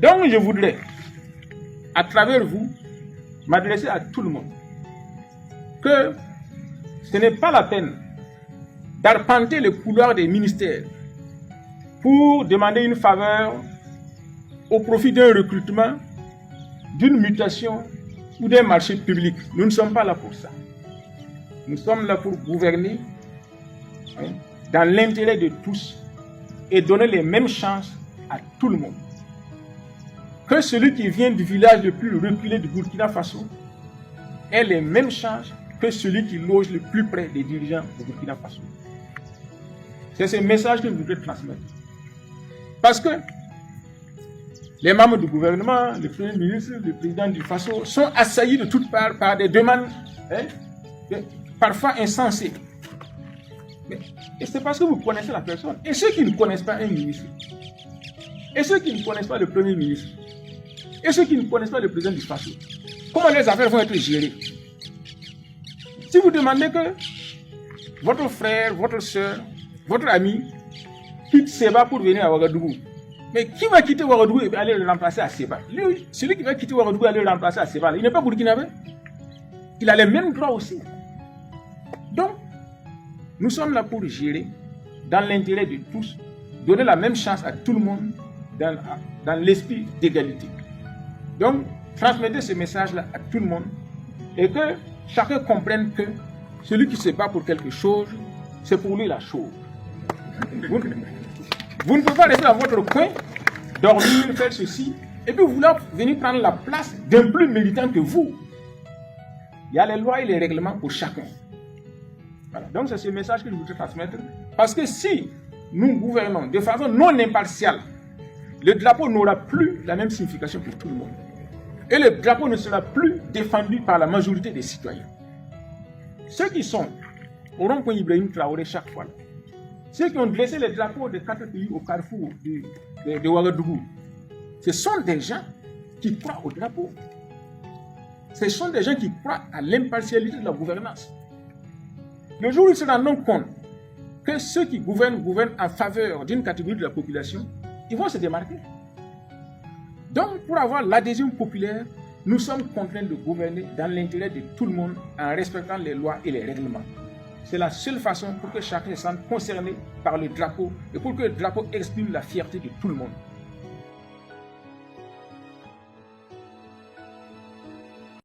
Donc je voudrais, à travers vous, m'adresser à tout le monde, que ce n'est pas la peine d'arpenter le couloir des ministères pour demander une faveur au profit d'un recrutement, d'une mutation ou d'un marché public. Nous ne sommes pas là pour ça. Nous sommes là pour gouverner dans l'intérêt de tous et donner les mêmes chances à tout le monde. Que celui qui vient du village le plus reculé du Burkina Faso ait les mêmes chances que celui qui loge le plus près des dirigeants du Burkina Faso. C'est ce message que je voudrais transmettre. Parce que les membres du gouvernement, le Premier ministre, le président du Faso sont assaillis de toutes parts par des demandes parfois insensées. Et c'est parce que vous connaissez la personne. Et ceux qui ne connaissent pas un ministre, et ceux qui ne connaissent pas le Premier ministre, et ceux qui ne connaissent pas le président du Faso, comment les affaires vont être gérées? Si vous demandez que votre frère, votre soeur, votre ami quitte Seba pour venir à Ouagadougou, mais qui va quitter Ouagadougou et aller le remplacer à Seba? Lui, celui qui va quitter Ouagadougou et aller le remplacer à Seba, il n'est pas burkinabé. Il a les mêmes droits aussi. Donc, nous sommes là pour gérer dans l'intérêt de tous, donner la même chance à tout le monde dans l'esprit d'égalité. Donc, transmettez ce message-là à tout le monde et que chacun comprenne que celui qui se bat pour quelque chose, c'est pour lui la chose. Vous ne pouvez pas rester dans votre coin, dormir, faire ceci, et puis vouloir venir prendre la place d'un plus militant que vous. Il y a les lois et les règlements pour chacun. Voilà. Donc c'est ce message que je voudrais transmettre. Parce que si nous gouvernons de façon non impartiale, le drapeau n'aura plus la même signification pour tout le monde. Et le drapeau ne sera plus défendu par la majorité des citoyens. Ceux qui sont au rond-point Ibrahim Traoré chaque fois, ceux qui ont dressé les drapeaux des 4 pays au carrefour de Ouagadougou, ce sont des gens qui croient au drapeau. Ce sont des gens qui croient à l'impartialité de la gouvernance. Le jour où ils se rendront compte que ceux qui gouvernent en faveur d'une catégorie de la population, ils vont se démarquer. Donc, pour avoir l'adhésion populaire, nous sommes contraints de gouverner dans l'intérêt de tout le monde en respectant les lois et les règlements. C'est la seule façon pour que chacun se sente concerné par le drapeau et pour que le drapeau exprime la fierté de tout le monde.